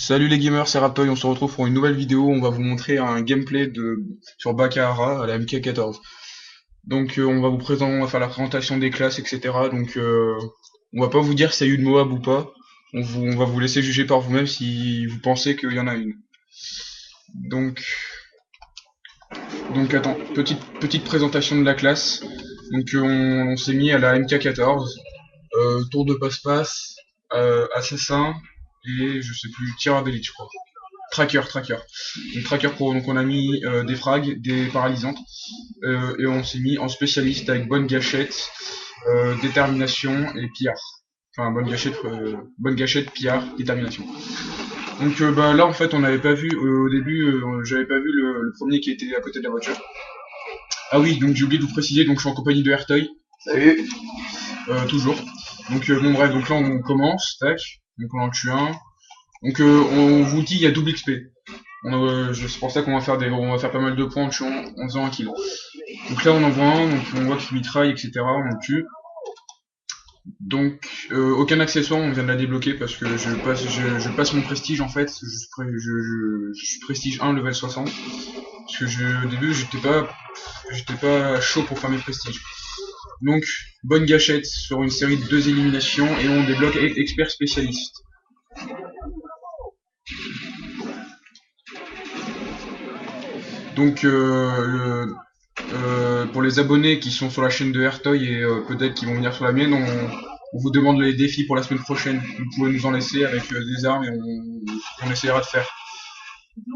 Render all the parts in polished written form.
Salut les gamers, c'est Rapoy, on se retrouve pour une nouvelle vidéo. On va vous montrer un gameplay sur Baccarat à la MK14. Donc on va faire la présentation des classes, etc. Donc on va pas vous dire s'il y a eu de Moab ou pas. On va vous laisser juger par vous-même si vous pensez qu'il y en a une. Donc, donc attends, petite présentation de la classe. Donc on s'est mis à la MK14, tour de passe-passe, assassin et je sais plus, tireur d'élite je crois. Tracker. Donc tracker pro, donc on a mis des frags, des paralysantes, et on s'est mis en spécialiste avec bonne gâchette, détermination et pillard. Enfin bonne gâchette, pillard, détermination. Donc bah là en fait on n'avait pas vu au début, j'avais pas vu le premier qui était à côté de la voiture. Ah oui, donc j'ai oublié de vous préciser, donc je suis en compagnie de Hertoy. Salut. Toujours. Donc bon bref, donc là on commence, tac, donc on en tue un. Donc on vous dit il y a double XP. C'est pour ça qu'on va faire on va faire pas mal de points en faisant un kill. Donc là on en voit un, donc on voit qu'il mitraille, etc. On le tue. Donc aucun accessoire, on vient de la débloquer parce que je passe mon prestige en fait. Je suis prestige 1 level 60. Parce que au début j'étais pas chaud pour faire mes prestiges. Donc bonne gâchette sur une série de 2 éliminations et on débloque expert spécialiste. Donc pour les abonnés qui sont sur la chaîne de Hertoy et peut-être qui vont venir sur la mienne, on vous demande les défis pour la semaine prochaine. Vous pouvez nous en laisser avec des armes et on essaiera de faire.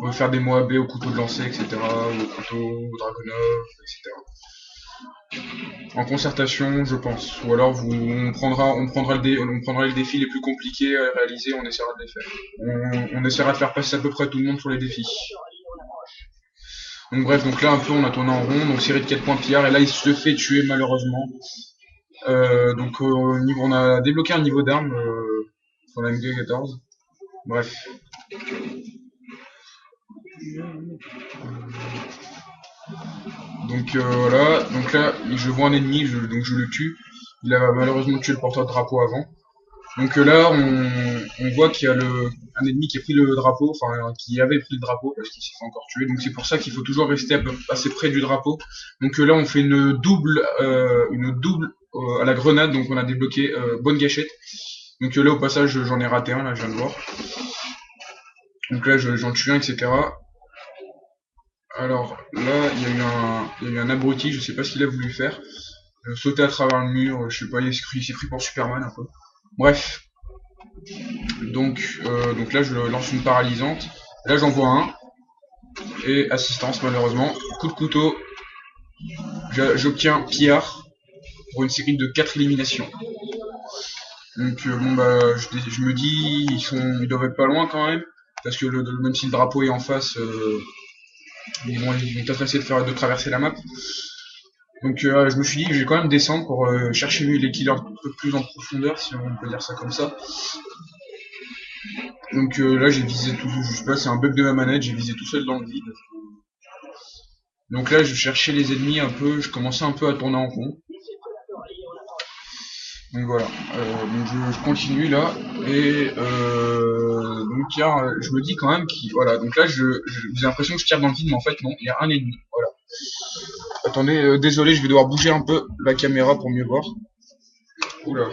On va faire des Moabés au couteau de lancer, etc. Au couteau, au Dragonov, etc. En concertation, je pense. Ou alors on prendra les défis les plus compliqués à réaliser, on essaiera de les faire. On essaiera de faire passer à peu près tout le monde sur les défis. Donc bref, donc là un peu on a tourné en rond, donc série de 4 points pillard, et là il se fait tuer malheureusement. Donc on a débloqué un niveau d'arme sur la MG14. Bref. Donc voilà, donc là je vois un ennemi, donc je le tue. Il a malheureusement tué le porteur de drapeau avant. Donc là on voit qu'il y a un ennemi qui a pris le drapeau, enfin qui avait pris le drapeau parce qu'il s'est fait encore tuer. Donc c'est pour ça qu'il faut toujours rester assez près du drapeau. Donc là on fait une double à la grenade, donc on a débloqué bonne gâchette. Donc là au passage j'en ai raté un, là je viens de voir. Donc là j'en tue un, etc. Alors là il y a eu un abruti, je sais pas ce qu'il a voulu faire. Sauter à travers le mur, je sais pas, il s'est pris pour Superman un peu. Bref. Donc là je lance une paralysante. Là j'en vois un. Et assistance malheureusement. Coup de couteau. J'obtiens pillard pour une série de 4 éliminations. Donc bon bah je me dis ils doivent être pas loin quand même. Parce que même si le drapeau est en face, ils vont peut-être essayer de traverser la map. Donc je me suis dit que je vais quand même descendre pour chercher les kills un peu plus en profondeur, si on peut dire ça comme ça. Donc là j'ai visé tout, je sais pas, c'est un bug de ma manette, j'ai visé tout seul dans le vide. Donc là je cherchais les ennemis un peu, je commençais un peu à tourner en rond. Donc voilà, donc je continue là, et donc je me dis quand même qu'il, voilà, donc là j'ai l'impression que je tire dans le vide, mais en fait non, il y a un ennemi, voilà. Attendez, désolé, je vais devoir bouger un peu la caméra pour mieux voir. Oula.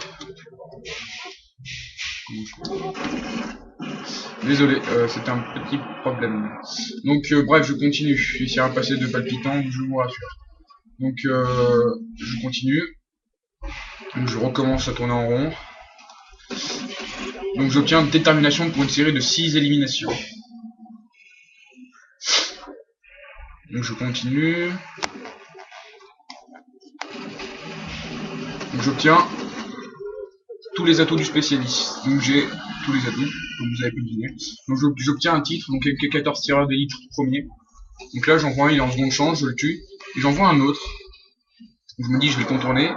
Désolé, c'était un petit problème. Donc bref, je continue. Je vais essayer à passer de palpitant, je vous rassure. Donc je continue. Donc je recommence à tourner en rond. Donc j'obtiens détermination pour une série de 6 éliminations. Donc je continue. Donc j'obtiens tous les atouts du spécialiste. Donc j'ai tous les atouts, comme vous avez pu le deviner. Donc j'obtiens un titre, donc avec 14 tireurs d'élite premier. Donc là j'en vois un, il est en seconde chance, je le tue. Et j'en vois un autre. Donc je me dis je vais le contourner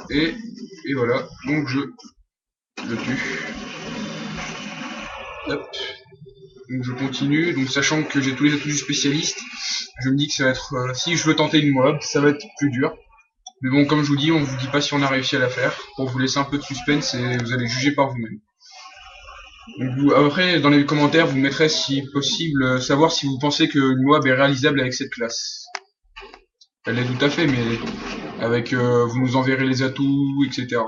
et voilà. Donc je le tue. Hop. Donc je continue. Donc sachant que j'ai tous les atouts du spécialiste, je me dis que ça va être si je veux tenter une mob, ça va être plus dur. Mais bon, comme je vous dis, on vous dit pas si on a réussi à la faire, pour vous laisser un peu de suspense et vous allez juger par vous-même. Donc après, dans les commentaires, vous mettrez si possible, savoir si vous pensez qu'une MOAB est réalisable avec cette classe. Elle est tout à fait, mais avec, vous nous enverrez les atouts, etc.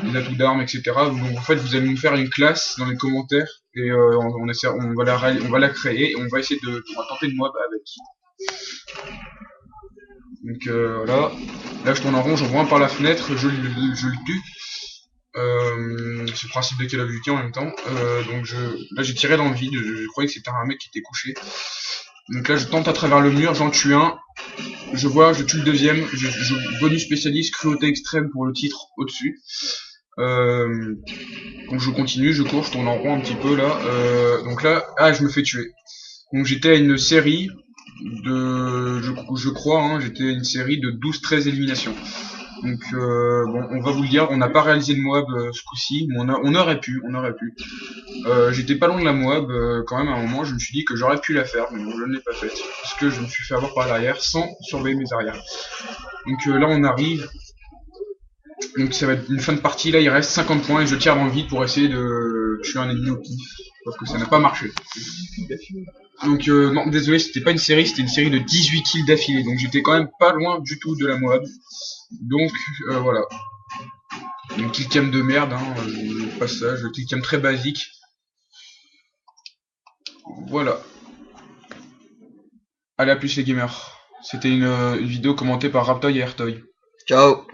Les atouts d'armes, etc. Donc en fait, vous allez nous faire une classe dans les commentaires et on va la créer et on va essayer on va tenter de MOAB avec. Donc voilà. Là, je tourne en rond, je vois un par la fenêtre, je le tue. C'est le principe de Call of Duty en même temps. Là j'ai tiré dans le vide, je croyais que c'était un mec qui était couché. Donc là je tente à travers le mur, j'en tue un. Je tue le deuxième. Bonus spécialiste, cruauté extrême pour le titre au-dessus. Donc je continue, je cours, je tourne en rond un petit peu là. Donc là, je me fais tuer. Donc j'étais à une série je crois, hein, j'étais à une série de 12-13 éliminations. Donc bon, on va vous le dire, on n'a pas réalisé le Moab ce coup-ci, mais on aurait pu. J'étais pas loin de la Moab quand même à un moment, je me suis dit que j'aurais pu la faire, mais bon, je ne l'ai pas faite, parce que je me suis fait avoir par l'arrière sans surveiller mes arrières. Donc là on arrive, donc ça va être une fin de partie, là il reste 50 points et je tire dans le vide pour essayer de tuer un ennemi au pif, parce que ça n'a pas marché. Donc non, désolé, c'était pas une série, c'était une série de 18 kills d'affilée, donc j'étais quand même pas loin du tout de la Moab. Donc voilà. Une killcam de merde, hein, passage, killcam très basique. Voilà. Allez, à plus les gamers. C'était une vidéo commentée par Raptoy et Airtoy. Ciao.